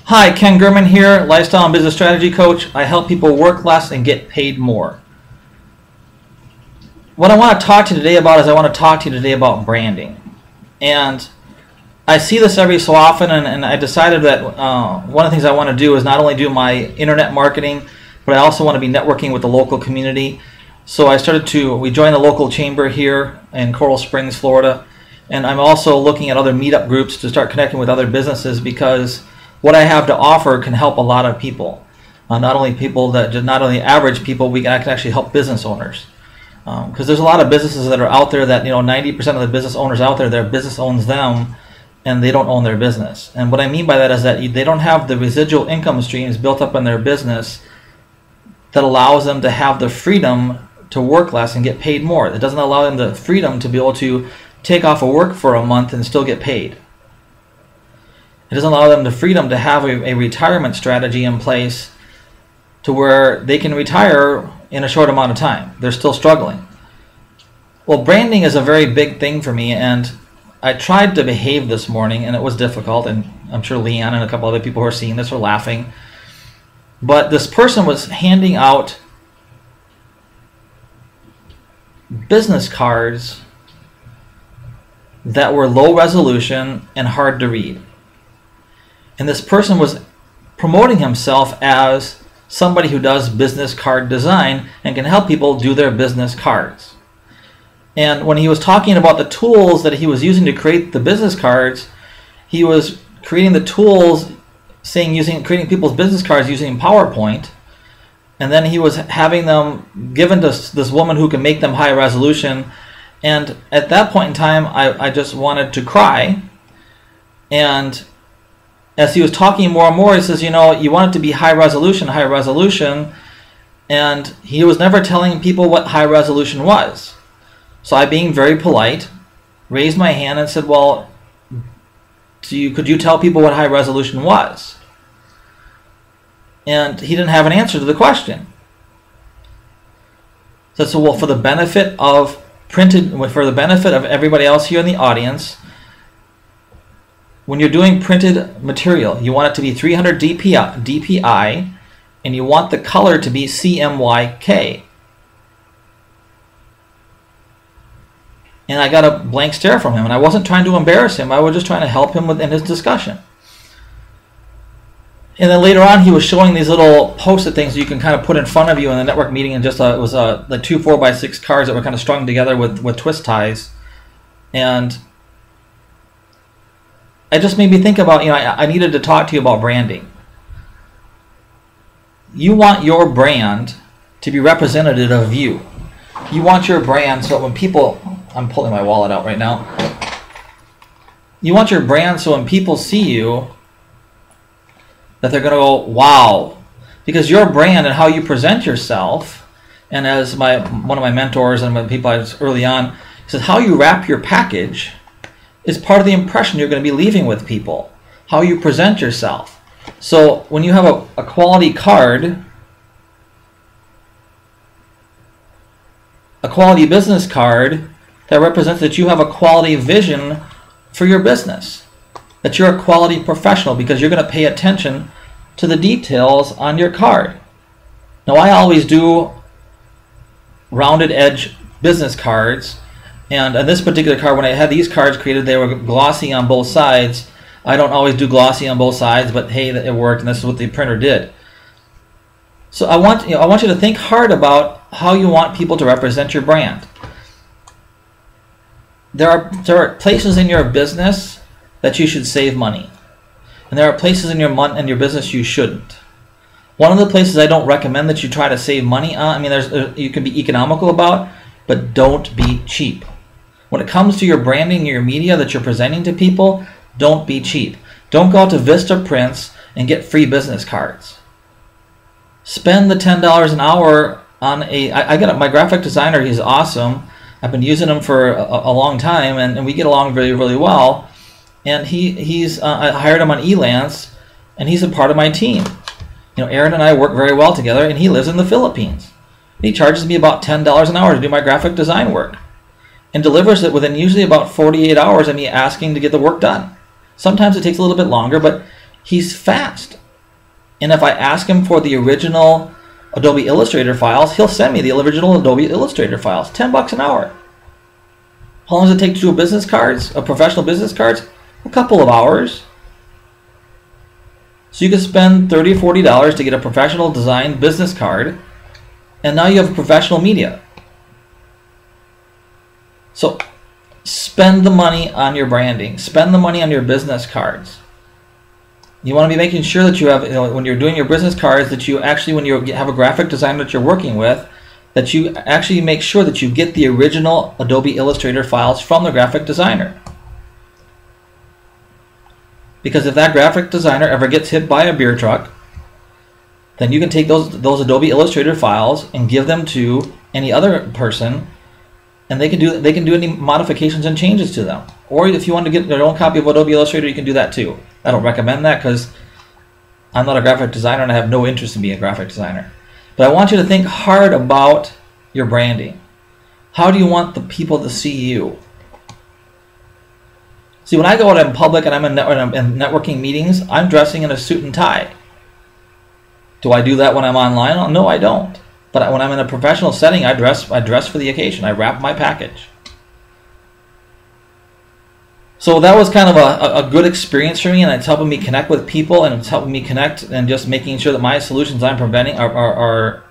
Hi, Ken Gurman here, Lifestyle and Business Strategy Coach. I help people work less and get paid more. What I want to talk to you today about is I want to talk to you today about branding. And I see this every so often, and I decided that one of the things I want to do is not only do my internet marketing, but I also want to be networking with the local community. So we joined a local chamber here in Coral Springs, Florida, and I'm also looking at other meetup groups to start connecting with other businesses because what I have to offer can help a lot of people. Not only average people, I can actually help business owners. Because there's a lot of businesses that are out there that 90% of the business owners out there, their business owns them, and they don't own their business. And what I mean by that is that they don't have the residual income streams built up in their business that allows them to have the freedom to work less and get paid more. It doesn't allow them the freedom to be able to take off of work for a month and still get paid. It doesn't allow them the freedom to have a retirement strategy in place to where they can retire in a short amount of time. They're still struggling. Well, branding is a very big thing for me, and I tried to behave this morning, and it was difficult, and I'm sure Leanne and a couple other people who are seeing this are laughing. But this person was handing out business cards that were low resolution and hard to read. And this person was promoting himself as somebody who does business card design and can help people do their business cards. And when he was talking about the tools that he was using to create the business cards, he was creating the tools creating people's business cards using PowerPoint. And then he was having them given to this woman who can make them high resolution. And at that point in time, I just wanted to cry. And as he was talking more and more, he says, you want it to be high resolution, and he was never telling people what high resolution was. So I, being very polite, raised my hand and said, well, could you tell people what high resolution was? And he didn't have an answer to the question. So well, for the benefit of everybody else here in the audience, when you're doing printed material, you want it to be 300 DPI, and you want the color to be CMYK. And I got a blank stare from him, and I wasn't trying to embarrass him. I was just trying to help him in his discussion. And then later on, he was showing these little post-it things that you can kind of put in front of you in the network meeting, and it was like 2 4x6 cards that were kind of strung together with twist ties. And it just made me think about, I needed to talk to you about branding. You want your brand to be representative of you. You want your brand so when people, I'm pulling my wallet out right now. You want your brand so when people see you, that they're going to go, wow. Because your brand and how you present yourself, and as one of my mentors and when people I was early on, he said, how you wrap your package is part of the impression you're going to be leaving with people. How you present yourself. So when you have a quality card, a quality business card, that represents that you have a quality vision for your business. That you're a quality professional because you're going to pay attention to the details on your card. Now, I always do rounded edge business cards. And on this particular card, when I had these cards created, they were glossy on both sides. I don't always do glossy on both sides, but hey, it worked, and this is what the printer did. So I want you to think hard about how you want people to represent your brand. There are places in your business that you should save money, and there are places in your business you shouldn't. One of the places I don't recommend that you try to save money on, you can be economical about, but don't be cheap. When it comes to your branding, your media that you're presenting to people, don't be cheap. Don't go out to Vista Prints and get free business cards. Spend the $10 an hour on my graphic designer. He's awesome. I've been using him for a long time, and we get along really, really well. And I hired him on Elance, and he's a part of my team. Aaron and I work very well together, and he lives in the Philippines. He charges me about $10 an hour to do my graphic design work, and delivers it within usually about 48 hours of me asking to get the work done. Sometimes it takes a little bit longer, but he's fast. And if I ask him for the original Adobe Illustrator files, he'll send me the original Adobe Illustrator files. $10 an hour. How long does it take to do a professional business cards? A couple of hours. So you can spend $30 or $40 to get a professional design business card, and now you have professional media. So spend the money on your branding. Spend the money on your business cards. You want to be making sure that you have, when you're doing your business cards, that you actually, when you have a graphic designer that you're working with, that you actually make sure that you get the original Adobe Illustrator files from the graphic designer. Because if that graphic designer ever gets hit by a beer truck, then you can take those Adobe Illustrator files and give them to any other person, and they can do any modifications and changes to them. Or if you want to get their own copy of Adobe Illustrator, you can do that too. I don't recommend that because I'm not a graphic designer and I have no interest in being a graphic designer. But I want you to think hard about your branding. How do you want the people to see you? See, when I go out in public and I'm in networking meetings, I'm dressing in a suit and tie. Do I do that when I'm online? No, I don't. But when I'm in a professional setting, I dress for the occasion. I wrap my package. So that was kind of a good experience for me, and it's helping me connect with people, and it's helping me connect and just making sure that my solutions I'm presenting are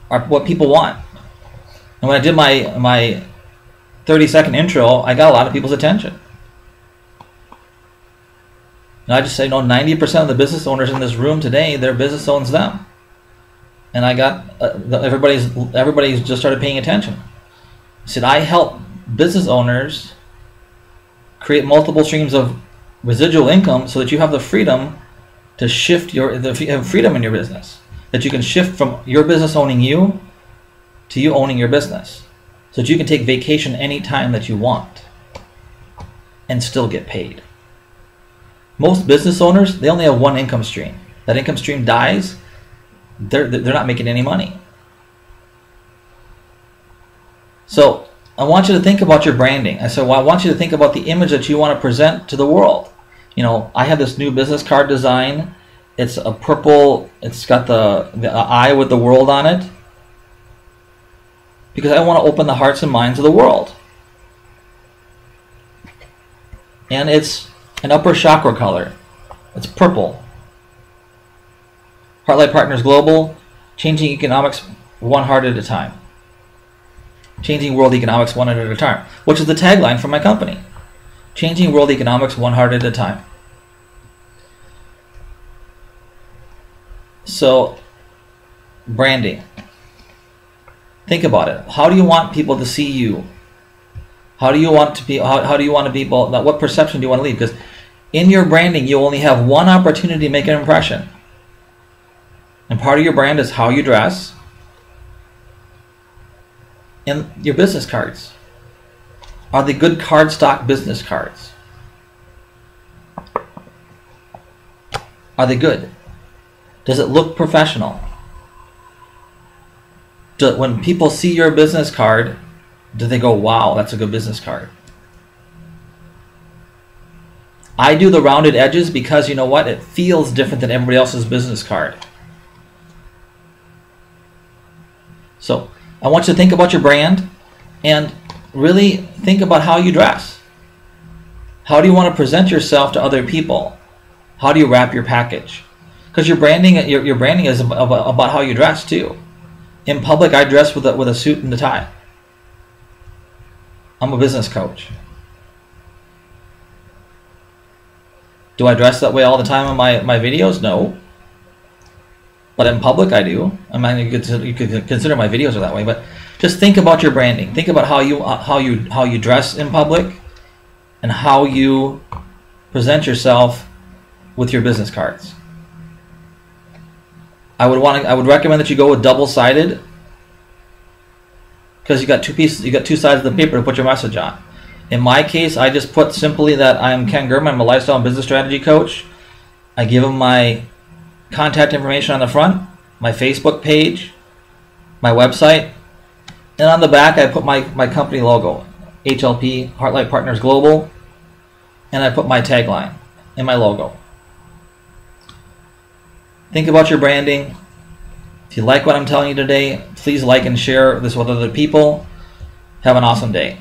what people want. And when I did my 30-second intro, I got a lot of people's attention. And I just say, 90% of the business owners in this room today, their business owns them. And I got everybody's just started paying attention. I said, I help business owners create multiple streams of residual income so that you have the freedom to shift freedom in your business. That you can shift from your business owning you to you owning your business. So that you can take vacation anytime that you want and still get paid. Most business owners, they only have one income stream. That income stream dies, they're not making any money. So I want you to think about your branding. I said, well, I want you to think about the image that you want to present to the world. I have this new business card design. It's a purple, it's got the eye with the world on it. Because I want to open the hearts and minds of the world. And it's an upper chakra color. It's purple. Heartlight Partners Global, changing economics one heart at a time. Changing world economics one heart at a time, which is the tagline for my company. Changing world economics one heart at a time. So, branding. Think about it. How do you want people to see you? How do you want to be? How do you want to be? What perception do you want to leave? Because in your branding, you only have one opportunity to make an impression. And part of your brand is how you dress and your business cards. Are they good cardstock business cards? Are they good? Does it look professional? When people see your business card, do they go, wow, that's a good business card? I do the rounded edges because you know what? It feels different than everybody else's business card. So I want you to think about your brand and really think about how you dress. How do you want to present yourself to other people? How do you wrap your package? Because your branding is about how you dress too. In public, I dress with a suit and a tie. I'm a business coach. Do I dress that way all the time in my videos? No. But in public, I do. I mean, you could consider my videos are that way. But just think about your branding. Think about how you dress in public, and how you present yourself with your business cards. I would recommend that you go with double-sided, because you got two sides of the paper to put your message on. In my case, I just put simply that I'm Ken German. I'm a lifestyle and business strategy coach. I give them my contact information on the front, my Facebook page, my website, and on the back I put my company logo, HLP, Heartlight Partners Global. and I put my tagline and my logo. Think about your branding. If you like what I'm telling you today, please like and share this with other people. Have an awesome day.